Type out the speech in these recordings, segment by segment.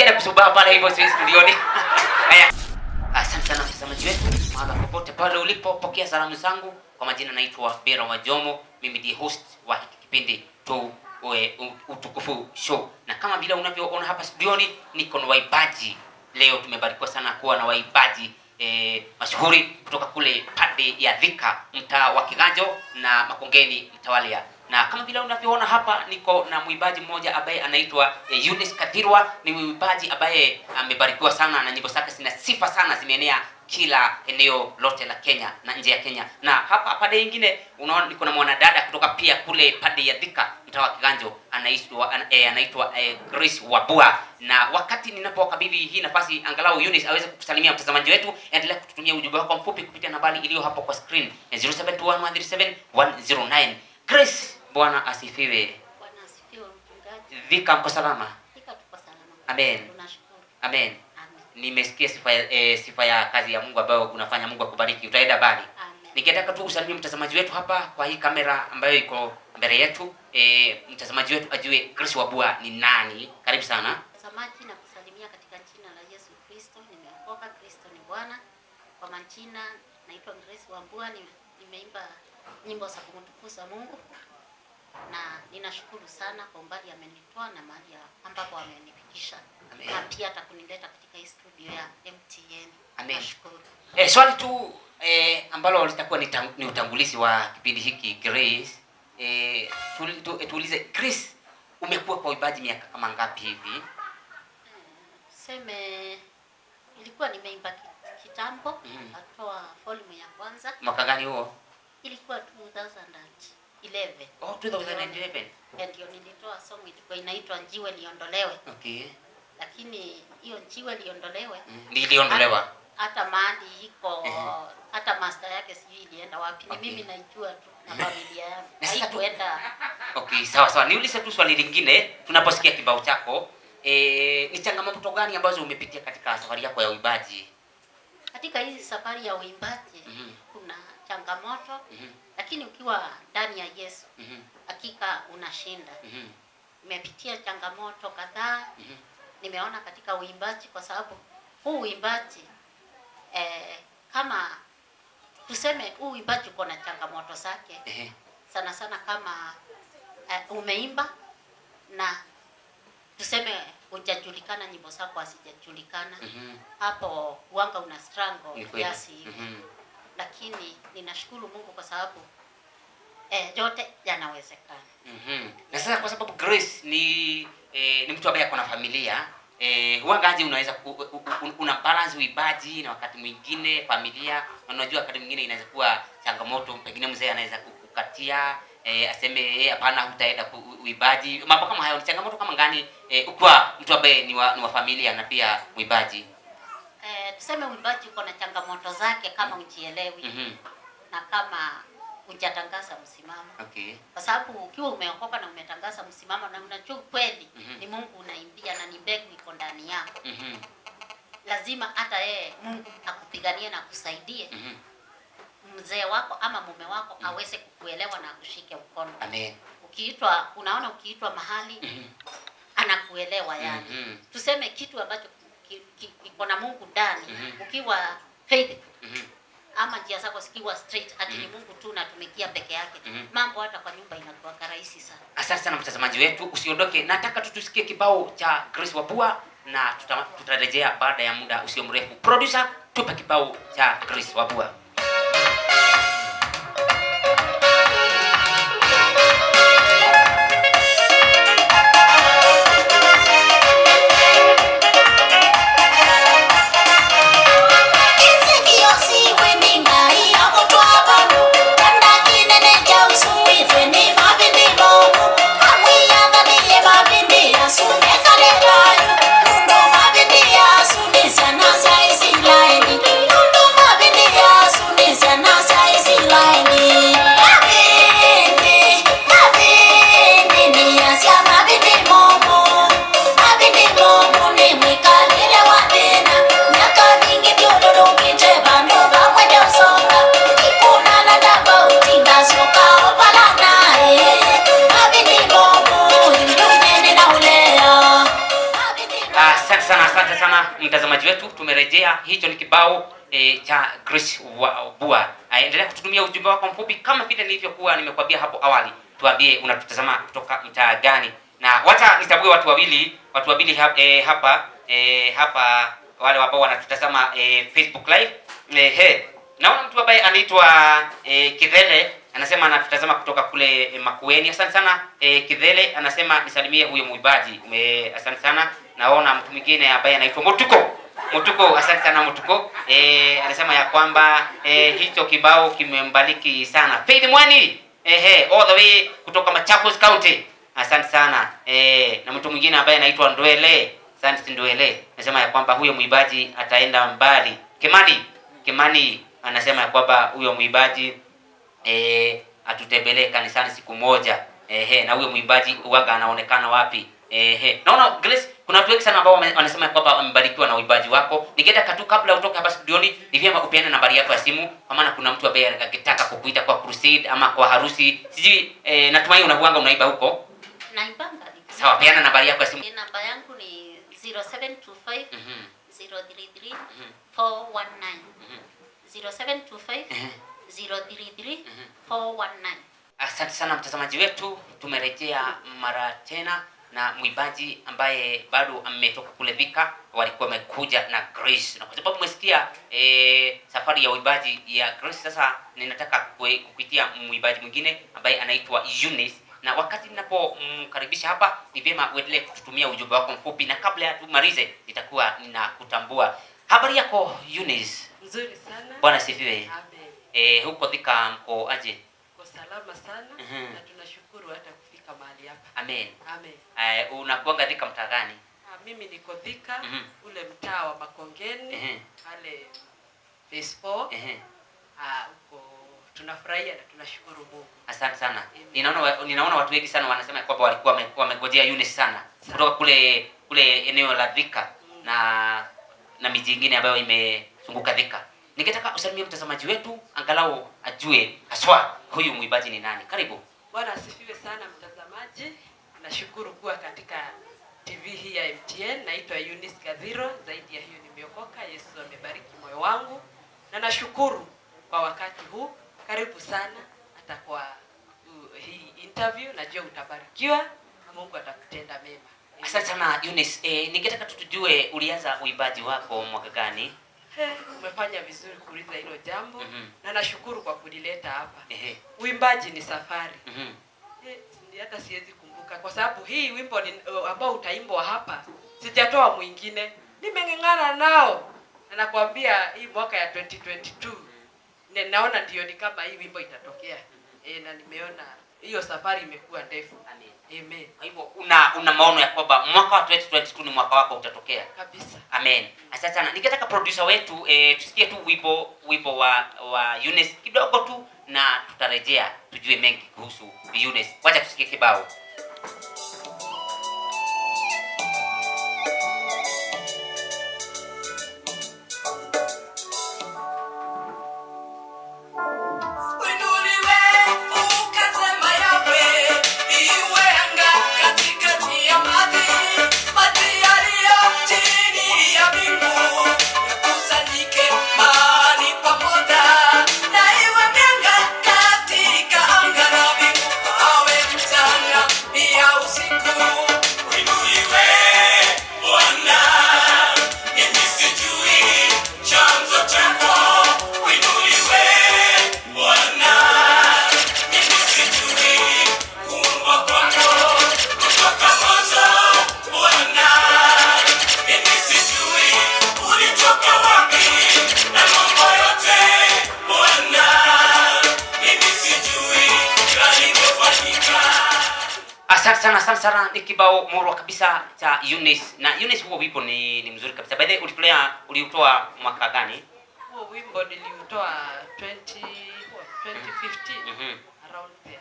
usiende kusubaa pale hivyo sisi studioni. Haya. Asante sana mtazamaji wetu, mahali popote pale ulipo, pokea salamu zangu. Kwa majina naitwa Bera Wajomo, mimi ndiye host wa hiki kipindi tu Utukufu Show. Na kama vile unavyoona hapa studioni niko na waibaji. Leo tumebarikiwa sana kuwa na waibaji mashuhuri kutoka kule pande ya Thika, mtaa wa Kiganjo na Makongeni mtawalia. Na kama vile unavyoona hapa niko na muibaji mmoja ambaye anaitwa Eunice Kathirwa. Ni muibaji ambaye amebarikiwa sana na nyimbo zake zina sifa sana, zimeenea kila eneo lote la Kenya na nje ya Kenya. Na hapa pande nyingine unaona niko na mwanadada kutoka pia kule pande ya Thika, mtaa wa Kiganjo, anaitwa Grace Wabua. Na wakati ninapokabidhi hii nafasi angalau Eunice aweze kukusalimia mtazamaji wetu, endelea kututumia ujumbe wako mfupi kupitia nambari iliyo hapo kwa screen 0721137109. Grace, Bwana asifiwe. Bwana asifiwe mchungaji. Thika mko salama? Thika tuko salama. Amen. Tunashukuru. Amen. Amen. Nimesikia sifa ya kazi ya Mungu ambayo unafanya. Mungu akubariki. Utaenda bali. Amen. Ningetaka tu usalimie mtazamaji wetu hapa kwa hii kamera ambayo iko mbele yetu. Mtazamaji wetu ajue Grace Wabua ni nani. Karibu sana. Mtazamaji, na kusalimia katika jina la Yesu Kristo. Nimeokoka, Kristo ni Bwana. Kwa majina naitwa Grace Wabua, nimeimba nyimbo za kumtukuza Mungu. Na ninashukuru sana kwa umbali amenitoa na mahali ambapo amenifikisha. Na pia atakunileta katika hii studio ya MTN. Amen. Nashukuru. Swali tu ambalo litakuwa ni utangulizi wa kipindi hiki Grace. Tuulize Grace, umekuwa kwa uimbaji miaka kama ngapi hivi? Seme ilikuwa nimeimba kitambo, atoa volume ya kwanza. Mwaka gani huo? Ilikuwa 2011. Oh, 2011. Ndio nilitoa song ilikuwa inaitwa Njiwe Liondolewe. Okay. Lakini hiyo Njiwe Liondolewe niliondolewa. Hata mahali iko hata master yake sijui ilienda wapi. Ni mimi naijua tu na familia yangu. Haikuenda. Okay, sawa. Niulize tu swali lingine tunaposikia kibao chako. Ni changamoto gani ambazo umepitia katika safari yako ya uimbaji? Katika hizi safari ya uimbaji kuna changamoto, lakini ukiwa ndani ya Yesu hakika unashinda. Nimepitia changamoto kadhaa. Nimeona katika uimbaji, kwa sababu huu uimbaji kama tuseme huu uimbaji uko na changamoto zake. Sana sana kama umeimba na tuseme hujajulikana, nyimbo zako hazijajulikana, hapo uanga una struggle kiasi. Lakini ninashukuru Mungu kwa sababu yote yanawezekana. Na sasa kwa sababu Grace ni mtu ambaye ako na familia, huangaje unaweza una balance uimbaji na wakati mwingine familia? Unajua wakati mwingine inaweza kuwa changamoto, pengine mzee anaweza kukatia aseme hapana hutaenda uimbaji. Mambo kama hayo ni changamoto kama gani ukiwa mtu ambaye ni wa familia na pia uimbaji? Tuseme uimbaji uko na changamoto zake kama ujielewi na kama hujatangaza msimamo. Okay. Kwa sababu ukiwa umeokoka na umetangaza msimamo na unajua kweli ni Mungu unaimbia na ni mbegu iko ndani yako. Lazima hata Mungu akupiganie na akusaidie. Mzee wako ama mume wako aweze kukuelewa na akushike mkono. Amen. Ukiitwa mahali anakuelewa yani. Tuseme kitu ambacho iko na Mungu ndani, ukiwa faith ama njia zako zikiwa straight, ati ni Mungu tu unatumikia peke yake, mambo hata kwa nyumba inakuwa rahisi sana. Asante sana mtazamaji wetu, usiondoke. Nataka tusikie kibao cha Grace Wabua na tutarejea baada ya muda usio mrefu. Producer, tupe kibao cha Grace Wabua. Sana sa Israeli, mundo mabindi ya mtazamaji wetu, tumerejea. Hicho ni kibao cha Grace Wambua. Endelea kututumia ujumbe wako mfupi kama vile nilivyokuwa nimekwambia hapo awali. Tuambie unatutazama kutoka mtaa gani, na wacha nitambue watu wawili hapa wale ambao wanatutazama Facebook live. Naona mtu ambaye anaitwa Kidhele anasema anatutazama kutoka kule Makueni. Asante sana Kidhele, anasema nisalimie huyo muibaji. Asante sana. Naona mtu mwingine ambaye anaitwa Mutuko, asante sana Mutuko. Anasema ya kwamba hicho kibao kimembariki sana. Faith Mwani all the way kutoka Machakos County. Asante sana. Na mtu mwingine ambaye anaitwa Ndwele. Asante Ndwele. Anasema ya kwamba huyo muibaji ataenda mbali. Kimani anasema ya kwamba huyo muibaji atutembelee kanisani siku moja. Na huyo muibaji uwaga anaonekana wapi? Naona Grace, kuna watu wengi sana ambao wanasema kwamba wamebarikiwa na uibaji wako. Ningetaka tu kabla utoke hapa studioni, ni vyema upeane nambari yako ya simu, kwa maana kuna mtu ambaye anataka kukuita kwa crusade ama kwa harusi. Sijui natumai unaiba huko. Naibanga. Sawa, peana nambari yako ya simu. Namba yangu ni 0725 033 419. 0725 033 419. Asante sana mtazamaji wetu, tumerejea mara tena na muibaji ambaye bado ametoka kule Thika. Walikuwa wamekuja na Grace, na kwa sababu umesikia safari ya uibaji ya Grace, sasa ninataka kupitia muibaji mwingine ambaye anaitwa Eunice. Na wakati ninapomkaribisha hapa, ni vyema uendelee kututumia ujumbe wako mfupi, na kabla ya tumalize nitakuwa ninakutambua. Habari yako Eunice? Nzuri sana. Bwana sifiwe. Amen. Huko Thika mko aje? Kwa salama sana na tunashukuru hata kufika mahali hapa. Amen. Amen. Unakuanga Thika mtaa gani? Mimi niko Thika, ule mtaa wa Makongeni, pale phase 4. Huko tunafurahia na tunashukuru Mungu. Asante sana. Ninaona watu wengi sana wanasema kwamba walikuwa wamegojea Eunice sana kutoka kule eneo la Thika na miji mingine ambayo imezunguka Thika. Ningetaka usalimie mtazamaji wetu angalau ajue haswa huyu muibaji ni nani. Karibu. Bwana asifiwe sana mtazamaji. Nashukuru kuwa katika TV hii ya MTN. Naitwa Eunice Gathiro. Zaidi ya hiyo nimeokoka. Yesu amebariki moyo wangu. Na nashukuru kwa wakati huu. Karibu sana hata kwa hii interview. Najua utabarikiwa na Mungu atakutenda mema. Asante sana Eunice. Ningetaka tutujue ulianza uibaji wako mwaka gani? Umefanya vizuri kuuliza hilo jambo. Na nashukuru kwa kunileta hapa. Uimbaji ni safari. Hata siwezi kumbuka kwa sababu hii wimbo ambao utaimbwa hapa sijatoa mwingine. Nimeng'ang'ana nao. Na nakwambia hii mwaka ya 2022 naona ndio ni kama hii wimbo itatokea. Na nimeona hiyo safari imekuwa ndefu. Amen. Kwa hivyo una maono ya kwamba mwaka wa 2022 ni mwaka wako utatokea. Kabisa. Amen. Asante sana. Ningetaka producer wetu tusikie tu wimbo wa Eunice kidogo tu, na tutarejea tujue mengi kuhusu Eunice. Wacha tusikie kibao. Asante sana, ni kibao murwa kabisa cha Eunice. Na Eunice, huo wimbo ni mzuri kabisa. By the way, uliutoa mwaka gani? Huo wimbo niliutoa 2015 around there.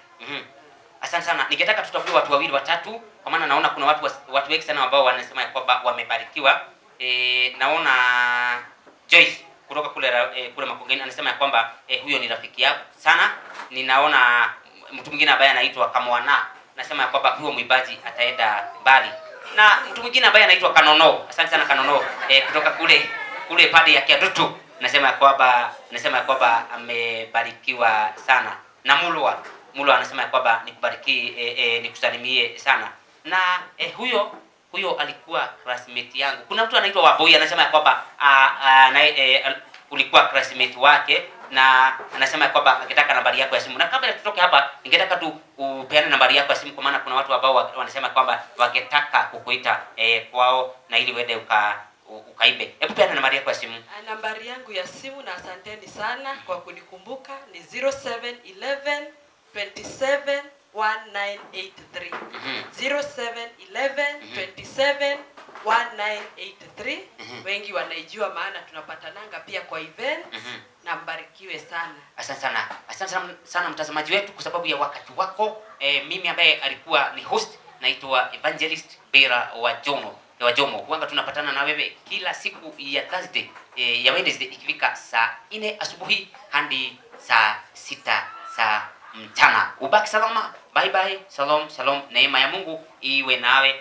Asante sana. Ningetaka tutambue watu wawili watatu, kwa maana naona kuna watu wengi sana ambao wanasema kwamba wamebarikiwa. Naona Joyce kutoka kule Makongeni anasema kwamba huyo ni rafiki yako sana. Ninaona mtu mwingine ambaye anaitwa Kamwana nasema kwamba huyo muibaji ataenda mbali. Na mtu mwingine ambaye anaitwa Kanono. Asante sana Kanono. Kutoka kule pande ya Kiadutu. Nasema ya kwamba amebarikiwa sana. Na Mulwa anasema ya kwamba nikusalimie sana. Na huyo alikuwa classmate yangu. Kuna mtu anaitwa Waboi anasema ya kwamba ulikuwa classmate wake, na anasema ya kwamba angetaka nambari yako ya simu. Na kabla tutoke hapa, ningetaka tu upeane nambari yako ya simu, kwa maana kuna watu ambao wanasema kwamba wangetaka kukuita kwao na ili uende ukaibe. Hebu peana nambari yako ya simu. Nambari yangu ya simu, na asanteni sana kwa kunikumbuka, ni 0711 27 1983. 0711 27 1983. Wengi wanaijua maana tunapatananga pia kwa event. Na mbarikiwe sana. Asante sana mtazamaji wetu kwa sababu ya wakati wako. Mimi ambaye alikuwa ni host naitwa Evangelist Bera wa Jomo. Huanga tunapatana na wewe kila siku ya Thursday, ya Wednesday ikifika saa 4 asubuhi hadi saa 6 saa mchana. Ubaki salama. Bye bye. Shalom. Neema ya Mungu iwe nawe.